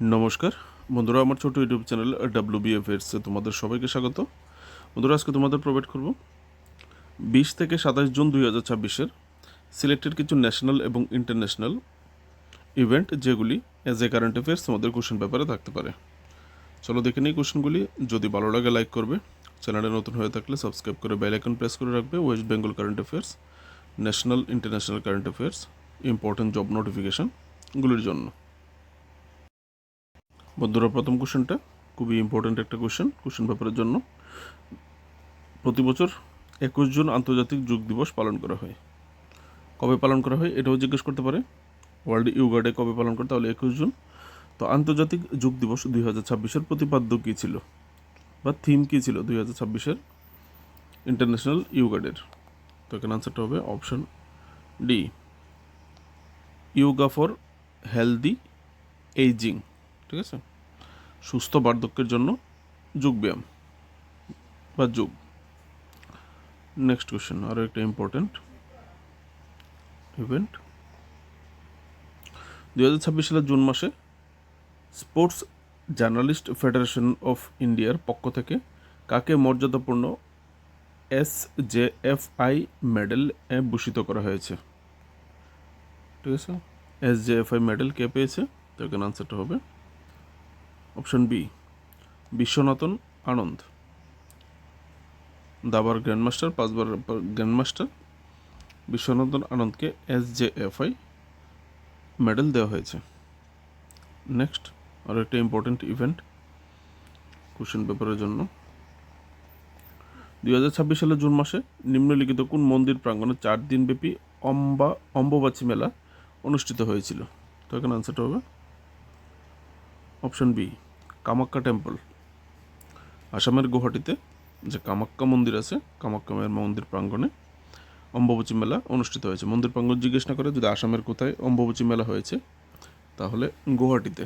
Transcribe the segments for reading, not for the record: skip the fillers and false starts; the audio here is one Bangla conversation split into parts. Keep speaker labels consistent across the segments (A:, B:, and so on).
A: নমস্কার বন্ধুরা, আমার ছোট ইউটিউব চ্যানেল WBFersে তোমাদের সবাইকে স্বাগত। বন্ধুরা, আজকে তোমাদের প্রোভাইড করব 20 থেকে 27 জুন 2026-এর সিলেক্টেড কিছু ন্যাশনাল এবং ইন্টারন্যাশনাল ইভেন্ট, যেগুলি অ্যাজ এ কারেন্ট অ্যাফেয়ার্স তোমাদের কোশ্চেন পেপারে থাকতে পারে। চলো দেখে নিই কোশ্চেনগুলি। যদি ভালো লাগে লাইক করবে, চ্যানেলে নতুন হয়ে থাকলে সাবস্ক্রাইব করে বেল আইকন প্রেস করে রাখবে। West Bengal current affairs, national international current affairs, important job নোটিফিকেশনগুলির জন্য। বন্ধুরা, প্রথম কোশ্চেনটা খুবই ইম্পর্ট্যান্ট একটা কোশ্চেন পেপারের জন্য। প্রতি বছর 21 জুন আন্তর্জাতিক যোগ দিবস পালন করা হয়। কবে পালন করা হয় এটাও জিজ্ঞেস করতে পারে। ওয়ার্ল্ড যোগা ডে কবে পালন করে, তাহলে 21 জুন। তো আন্তর্জাতিক যোগ দিবস 2026-এর প্রতিপাদ্য কী ছিল বা থিম কী ছিল 2026-এর ইন্টারন্যাশনাল যোগা ডের? তো এখানে আনসারটা হবে option D, yoga for healthy ageing. ঠিক আছে, সুস্থ বার্ধক্যের জন্য যোগব্যায়াম বা যোগ। নেক্সট কোশ্চেন, আরও একটা ইম্পর্ট্যান্ট ইভেন্ট। 2026 সালের জুন মাসে স্পোর্টস জার্নালিস্ট ফেডারেশন অফ ইন্ডিয়ার পক্ষ থেকে কাকে মর্যাদাপূর্ণ SJFI মেডেল ভূষিত করা হয়েছে? ঠিক আছে, SJFI মেডেল কে পেয়েছে? তো এখানে আনসারটা হবে অপশন বি, বিশ্বনাথন আনন্দ। দাবার গ্র্যান্ডমাস্টার, 5বার গ্র্যান্ডমাস্টার বিশ্বনাথন আনন্দকে SJFI মেডেল দেওয়া হয়েছে। নেক্সট, আরও একটা ইম্পর্টেন্ট ইভেন্ট কোশ্চেন পেপারের জন্য। 2026 সালের জুন মাসে নিম্নলিখিত কোন মন্দির প্রাঙ্গণে 4 দিনব্যাপী অম্বুবাচী মেলা অনুষ্ঠিত হয়েছিল? তো এখানে আনসারটা হবে অপশন বি, কামাক্কা টেম্পল। আসামের গুয়াহাটিতে যে কামাক্কা মন্দির আছে, কামাক্কা মন্দির প্রাঙ্গণে অম্বুবাচী মেলা অনুষ্ঠিত হয়েছে। মন্দির প্রাঙ্গণ জিজ্ঞেস না করে যদি আসামের কোথায় অম্বুবাচী মেলা হয়েছে, তাহলে গুয়াহাটিতে।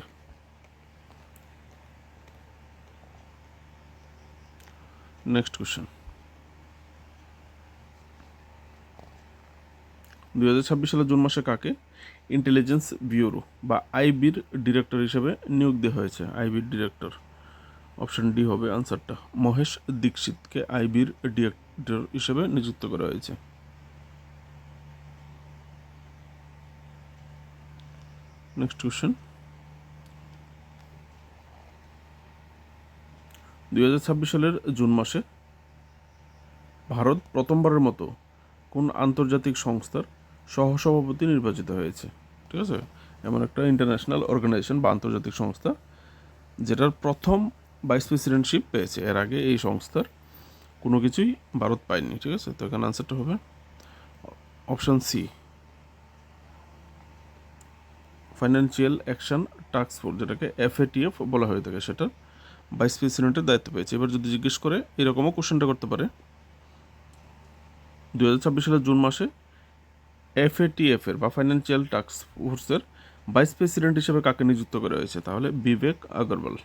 A: নেক্সট কোশ্চেন, 2026 সালের জুন মাসে কাকে ইন্টেলিজেন্স ব্যুরো বা আইবির ডিরেক্টর হিসেবে নিয়োগ দেওয়া হয়েছে? আইবির ডিরেক্টর, অপশন ডি হবে আনসারটা। মহেশ দীক্ষিতকে আইবির ডিরেক্টর হিসেবে নিযুক্ত করা হয়েছে। নেক্সট কোশ্চেন, 2026 সালের জুন মাসে ভারত প্রথমবারের মতো কোন আন্তর্জাতিক সংস্থার সহসভাপতি নির্বাচিত হয়েছে? ঠিক আছে, এমন একটা ইন্টারন্যাশনাল অর্গানাইজেশন বা আন্তর্জাতিক সংস্থা যেটার প্রথম ভাইস প্রেসিডেন্টশিপ পেয়েছে। এর আগে এই সংস্থার কোনো কিছুই ভারত পায়নি। ঠিক আছে, তো এখানে আনসারটা হবে option C, financial action task force, যেটাকে FATF বলা হয়ে থাকে, সেটা ভাইস প্রেসিডেন্টের দায়িত্ব পেয়েছে। এবার যদি জিজ্ঞেস করে, এরকমও কোশ্চেনটা করতে পারে, 2026 সালের জুন মাসে FATF-এর বা ফাইন্যান্সিয়াল টাস্ক ফোর্সের ভাইস প্রেসিডেন্ট হিসেবে কাকে নিযুক্ত করা হয়েছে? তাহলে বিবেক আগরওয়াল।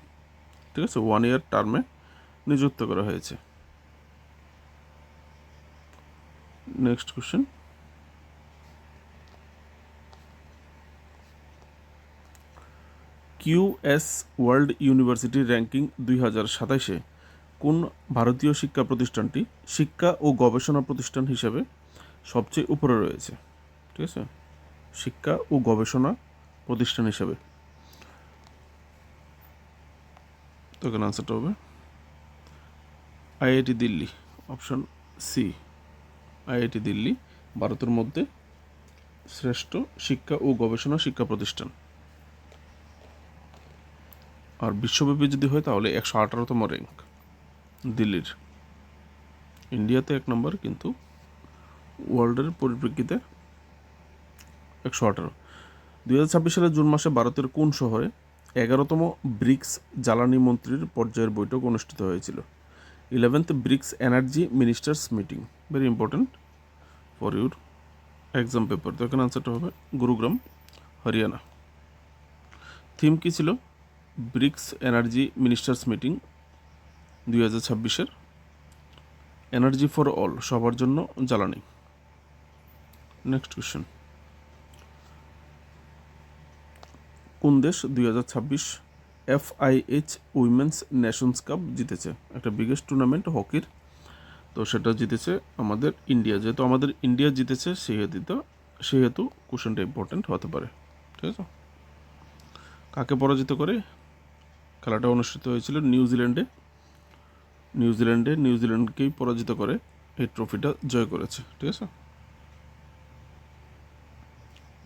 A: ঠিক আছে, 1 ইয়ার টার্মে নিযুক্ত করা হয়েছে। Next question, QS world university ranking 2027-এ কোন ভারতীয় শিক্ষা প্রতিষ্ঠানটি শিক্ষা ও গবেষণা প্রতিষ্ঠান হিসেবে সবচেয়ে উপরে রয়েছে? ঠিক আছে, শিক্ষা ও গবেষণা প্রতিষ্ঠান হিসেবে। তো এখানে আনসারটা হবে IIT Delhi, option C, IIT Delhi ভারতের মধ্যে শ্রেষ্ঠ শিক্ষা ও গবেষণা শিক্ষা প্রতিষ্ঠান। আর বিশ্বব্যাপী যদি হয় তাহলে 118তম র্যাঙ্ক দিল্লির। ইন্ডিয়াতে 1 নম্বর, কিন্তু ওয়ার্ল্ডের পরিপ্রেক্ষিতে 118। 2026 সালের জুন মাসে ভারতের কোন শহরে 11তম ব্রিক্স জ্বালানি মন্ত্রীর পর্যায়ের বৈঠক অনুষ্ঠিত হয়েছিল? 11th BRICS energy ministers meeting, very important for your exam paper. তো এখানে আনসারটা হবে গুরুগ্রাম, হরিয়ানা। থিম কী ছিল ব্রিক্স এনার্জি মিনিস্টার্স মিটিং 2026-এর? এনার্জি ফর অল, সবার জন্য জ্বালানি। নেক্সট কোশ্চেন, কোন দেশ 2026 FIH উইমেন্স নেশনস কাপ জিতেছে, একটা বিগেস্ট টুর্নামেন্ট হকির। তো সেটা জিতেছে আমাদের ইন্ডিয়া। যেহেতু আমাদের ইন্ডিয়া জিতেছে সেহেতু কোশ্চেনটা ইম্পর্টেন্ট হতে পারে। ঠিক আছে, কাকে পরাজিত করে খেলাটা অনুষ্ঠিত হয়েছিল? নিউজিল্যান্ডকেই পরাজিত করে এই ট্রফিটা জয় করেছে। ঠিক আছে,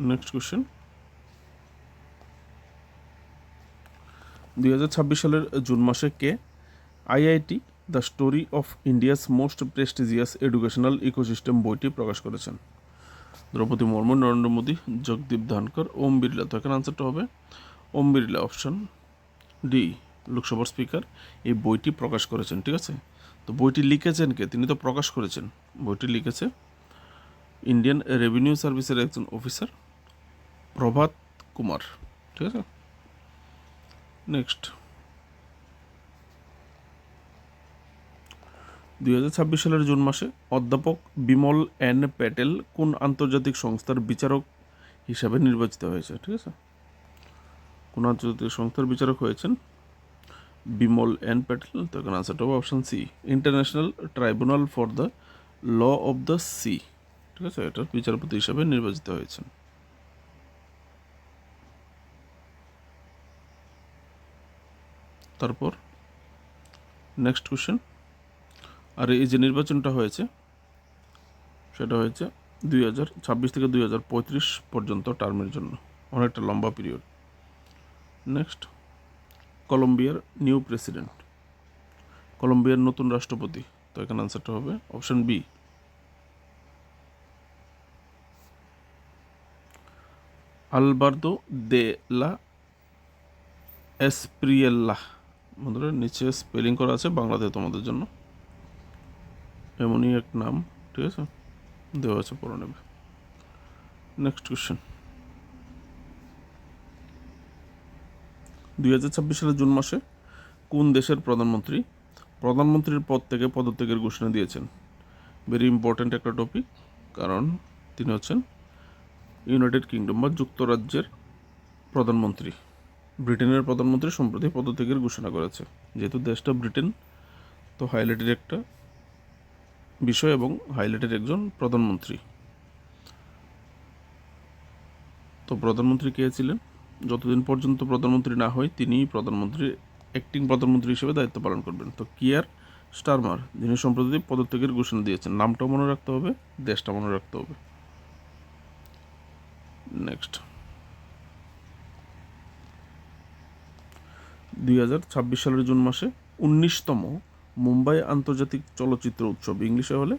A: নেক্সট কোশ্চেন। 2026 সালের জুন মাসে কে IIT the story of India's most prestigious educational ecosystem বইটি প্রকাশ করেছেন? দ্রৌপদী মুর্মু, নরেন্দ্র মোদী, জগদীপ ধনকর, ওম বিড়লা। তো এখানে আনসারটা হবে ওম বিড়লা, অপশন ডি, লোকসভার স্পিকার এই বইটি প্রকাশ করেছেন। ঠিক আছে, তো বইটি লিখেছেন কে? তিনি তো প্রকাশ করেছেন। বইটি লিখেছে ইন্ডিয়ান রেভিনিউ সার্ভিসের একজন অফিসার প্রভাত কুমার। ঠিক আছে, নেক্সট। 2026 সালের জুন মাসে অধ্যাপক বিমল এন প্যাটেল কোন আন্তর্জাতিক সংস্থার বিচারক হিসাবে নির্বাচিত হয়েছে? ঠিক আছে, কোন আন্তর্জাতিক সংস্থার বিচারক হয়েছেন বিমল এন প্যাটেল? তো এখানে আনসারটা হবে option C, international tribunal for the law of the sea. ঠিক আছে, এটার বিচারপতি হিসাবে নির্বাচিত হয়েছেন। তারপর নেক্সট কোশ্চেন। আর এই যে নির্বাচনটা হয়েছে সেটা হয়েছে 2026 থেকে 2035 পর্যন্ত টার্মের জন্য, অনেকটা লম্বা পিরিয়ড। নেক্সট, কলম্বিয়ার নিউ প্রেসিডেন্ট, কলম্বিয়ার নতুন রাষ্ট্রপতি। তো এখানে আনসারটা হবে অপশন বি, আলবার্দো দে লা এসপ্রিয়েল্লা। বন্ধুরা নিচে স্পেলিং করা আছে বাংলাতে তোমাদের জন্য, এমনই এক নাম। ঠিক আছে, দেওয়া আছে, পড়ে নেবে। Next question. 2026 সালের জুন মাসে কোন দেশের প্রধানমন্ত্রীর পদ থেকে পদত্যাগের ঘোষণা দিয়েছেন? ভেরি ইম্পর্ট্যান্ট একটা টপিক, কারণ তিনি হচ্ছেন ইউনাইটেড কিংডম বা যুক্তরাজ্যের প্রধানমন্ত্রী। ব্রিটেনের প্রধানমন্ত্রী সম্প্রতি পদত্যাগের ঘোষণা করেছে। যেহেতু দেশটা ব্রিটেন, তো হাইলাইটের একটা বিষয় এবং হাইলাইটের একজন প্রধানমন্ত্রী। তো প্রধানমন্ত্রী কে ছিলেন? যতদিন পর্যন্ত প্রধানমন্ত্রী না হয় তিনিই অ্যাক্টিং প্রধানমন্ত্রী হিসেবে দায়িত্ব পালন করবেন। তো কিয়ার স্টারমার, যিনি সম্প্রতি পদত্যাগের ঘোষণা দিয়েছেন। নামটাও মনে রাখতে হবে, দেশটা মনে রাখতে হবে। নেক্সট, 2026 সালের জুন মাসে 19তম মুম্বাই আন্তর্জাতিক চলচ্চিত্র উৎসব, ইংলিশে হলে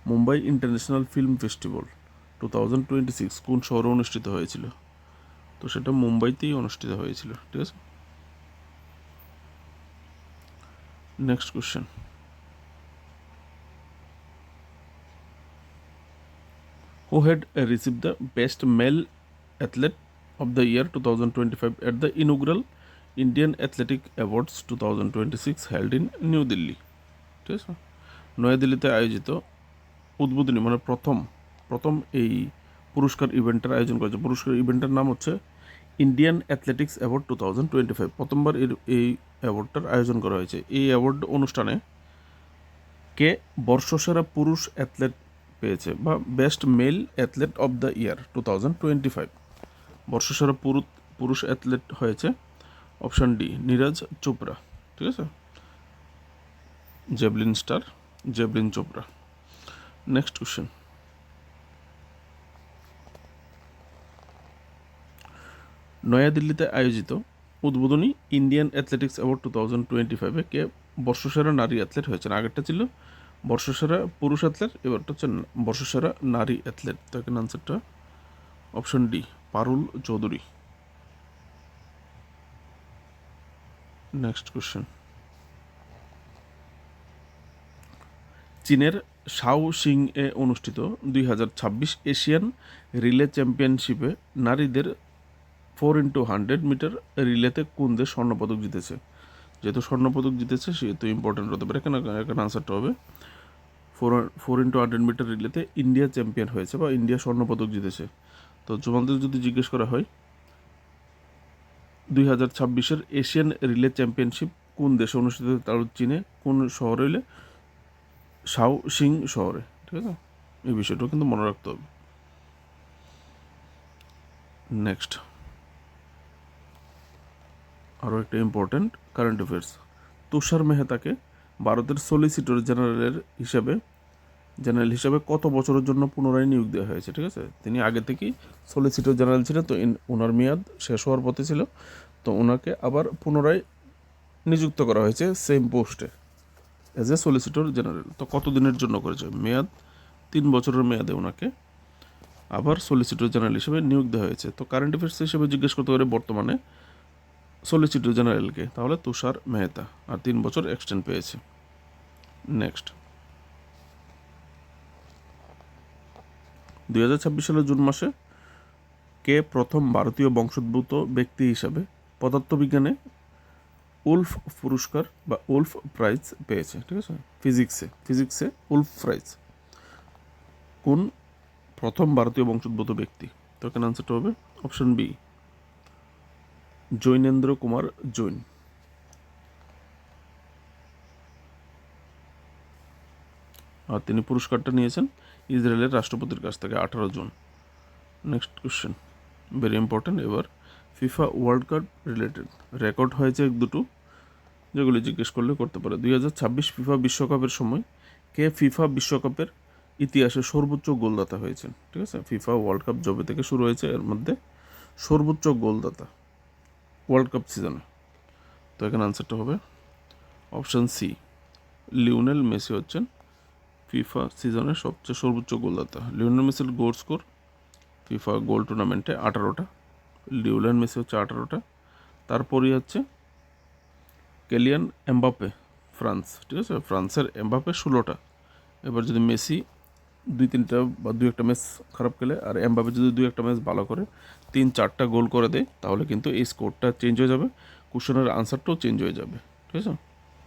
A: মুম্বাই ইন্টারন্যাশনাল ফিল্ম ফেস্টিভ্যাল 2026 কোন শহরে অনুষ্ঠিত হয়েছিল? তো সেটা মুম্বাইতেই অনুষ্ঠিত হয়েছিল। ঠিক আছে, next question. Who had received the Best Male Athlete of the Year 2025 at the inaugural Indian Athletic Awards 2026 held in New Delhi? ঠিক আছে, নয়াদিল্লিতে আয়োজিত উদ্বোধনী মানে প্রথম এই পুরস্কার ইভেন্টের আয়োজন করেছে। পুরস্কার ইভেন্টের নাম হচ্ছে ইন্ডিয়ান অ্যাথলেটিক্স অ্যাওয়ার্ড 2025। প্রথমবার এই অ্যাওয়ার্ডটার আয়োজন করা হয়েছে। এই অ্যাওয়ার্ড অনুষ্ঠানে কে বর্ষসেরা পুরুষ অ্যাথলেট পেয়েছে বা best mail athlete of the year 2025? বর্ষসেরা পুরুষ অ্যাথলেট হয়েছে অপশান ডি, নীরজ চোপড়া। ঠিক আছে, জেভলিন চোপড়া। Next question. নয়াদিল্লিতে আয়োজিত উদ্বোধনী ইন্ডিয়ান অ্যাথলেটিক্স অ্যাওয়ার্ড 2025 কে বর্ষসেরা নারী অ্যাথলেট হয়েছেন? আগেরটা ছিল বর্ষসেরা পুরুষ অ্যাথলেট, এবারটা হচ্ছে বর্ষসেরা নারী অ্যাথলেট। তো এখানে আনসারটা option D, Parul Chaudhary. Next question. চীনের শাওশিং এ অনুষ্ঠিত 2026 এশিয়ান রিলে চ্যাম্পিয়নশিপে নারীদের 4x100 মিটার রিলেতে কোন দেশ স্বর্ণপদক জিতেছে? যেহেতু স্বর্ণপদক জিতেছে সেহেতু ইম্পর্টেন্ট হতে পারে। এখানে আনসারটা হবে 4x100 মিটার রিলেতে ইন্ডিয়া চ্যাম্পিয়ন হয়েছে বা ইন্ডিয়া স্বর্ণপদক জিতেছে। তো তোমাদের যদি জিজ্ঞেস করা হয় 2026-এর এশিয়ান রিলে চ্যাম্পিয়নশিপ কোন দেশে অনুষ্ঠিত হয়েছে? তাহলে চীনে। কোন শহরে হইলে? শাওশিং শহরে। ঠিক আছে, এই বিষয়টাও কিন্তু মনে রাখতে হবে। নেক্সট, আরও একটা ইম্পর্ট্যান্ট কারেন্ট অ্যাফেয়ার্স। তুষার মেহতাকে ভারতের সলিসিটর জেনারেল হিসাবে কত বছরের জন্য পুনরায় নিয়োগ দেওয়া হয়েছে? ঠিক আছে, তিনি আগে থেকেই সলিসিটর জেনারেল ছিলেন, তো ওনার মেয়াদ শেষ হওয়ার পথে ছিল, তো ওনাকে আবার পুনরায় নিযুক্ত করা হয়েছে সেম পোস্টে অ্যাজ এ সলিসিটর জেনারেল। তো কত দিনের জন্য করেছে? মেয়াদ 3 বছরের মেয়াদে ওনাকে আবার সলিসিটর জেনারেল হিসেবে নিয়োগ দেওয়া হয়েছে। তো কারেন্ট অ্যাফেয়ার্স হিসেবে জিজ্ঞেস করতে পারে বর্তমানে সলিসিটর জেনারেলকে, তাহলে তুষার মেহতা, আর 3 বছর এক্সটেন্ড পেয়েছে। নেক্সট, 2026 সালের জুন মাসে কে প্রথম ভারতীয় বংশোদ্ভূত ব্যক্তি হিসাবে পদার্থবিজ্ঞানে উলফ পুরস্কার বা উলফ প্রাইজ পেয়েছে? ঠিক আছে, ফিজিক্সে উলফ প্রাইজ কোন প্রথম ভারতীয় বংশোদ্ভূত ব্যক্তি? তো এখানে আনসারটা হবে অপশন বি, জৈনেন্দ্র কুমার জৈন। আর তিনি পুরস্কারটা নিয়েছেন ইসরায়েলের রাষ্ট্রপতির কাছ থেকে 18 June. Next question, very important. এবার FIFA world cup related record হয়েছে দুটো, যেগুলি জিজ্ঞেস করলে করতে পারে। 2026 ফিফা বিশ্বকাপের সময় কে ফিফা বিশ্বকাপের ইতিহাসে সর্বোচ্চ গোলদাতা হয়েছেন? ঠিক আছে, ফিফা ওয়ার্ল্ড কাপ যবে থেকে শুরু হয়েছে এর মধ্যে সর্বোচ্চ গোলদাতা ওয়ার্ল্ড কাপ সিজনে। তো এখানে আনসারটা হবে অপশান সি, লিওনেল মেসি হচ্ছেন ফিফা সিজনের সবচেয়ে সর্বোচ্চ গোলদাতা। লিওনেল মেসির গোল স্কোর ফিফা গোল টুর্নামেন্টে 18টা, লিওনেল মেসি হচ্ছে 18টা, তারপরই হচ্ছে কেলিয়ান এমবাপ্পে ফ্রান্স। ঠিক আছে, ফ্রান্সের এমবাপ্পে 16টা। এবার যদি মেসি 2-3টা বা 2-1টা ম্যাচ খারাপ খেলে আর এমবাপ্পে যদি 2-1টা ম্যাচ ভালো করে 3-4টা গোল করে দেয়, তাহলে কিন্তু এই স্কোরটা চেঞ্জ হয়ে যাবে, কোশ্চেনের আনসারটাও চেঞ্জ হয়ে যাবে। ঠিক আছে,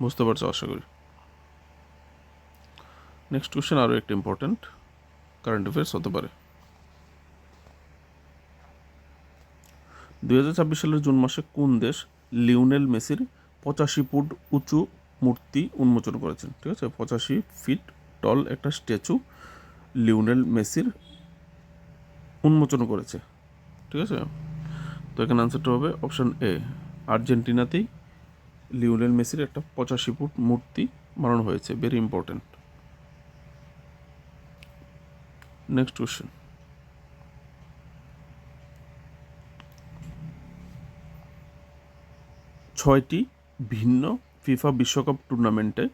A: বুঝতে পারছো আশা করি। নেক্সট কোশ্চেন আরও একটা ইম্পর্ট্যান্ট কারেন্ট অ্যাফেয়ার্স হতে পারে। 2026 সালের জুন মাসে কোন দেশ লিওনেল মেসির 85 ফুট উঁচু মূর্তি উন্মোচন করেছেন? ঠিক আছে, 85 ফিট টল একটা স্ট্যাচু লিওনেল মেসির উন্মোচন করেছে। ঠিক আছে, তো এখানে আনসারটা হবে অপশান এ, আর্জেন্টিনাতেই লিওনেল মেসির একটা 85 ফুট মূর্তি বানানো হয়েছে। Very important. নেক্সট কোশ্চেন, ছয়টি ভিন্ন ফিফা বিশ্বকাপ টুর্নামেন্টে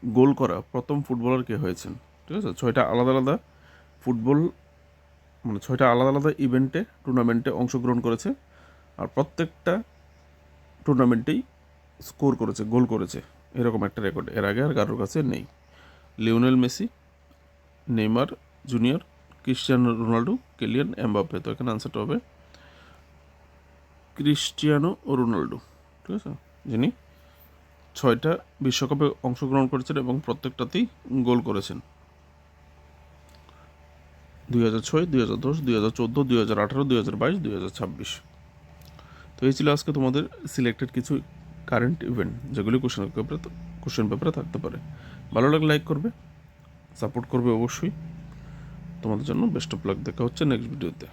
A: গোল করা প্রথম ফুটবলার কে হয়েছেন? ঠিক আছে, 6টা আলাদা আলাদা ফুটবল মানে 6টা আলাদা আলাদা ইভেন্টে টুর্নামেন্টে অংশগ্রহণ করেছে, আর প্রত্যেকটা টুর্নামেন্টেই স্কোর করেছে, গোল করেছে, এরকম একটা রেকর্ড এর আগে আর কারোর কাছে নেই। Lionel Messi, Neymar junior, Cristiano Ronaldo, Kylian Mbappe. তো এখানে আনসারটা হবে ক্রিস্টিয়ানো রোনাল্ডো। ঠিক আছে, যিনি 6টা বিশ্বকাপে অংশগ্রহণ করেছেন এবং প্রত্যেকটাতেই গোল করেছেন। 2006, 2010, 2014, 2018, 2022, 2026। তো এই ছিল আজকে তোমাদের সিলেক্টেড কিছু কারেন্ট ইভেন্ট, যেগুলি কোশ্চেন পেপারে থাকতে পারে। ভালো লাগলে লাইক করবে, সাপোর্ট করবে অবশ্যই। তোমাদের জন্য বেস্ট অফ লাক। দেখা হচ্ছে নেক্সট ভিডিওতে।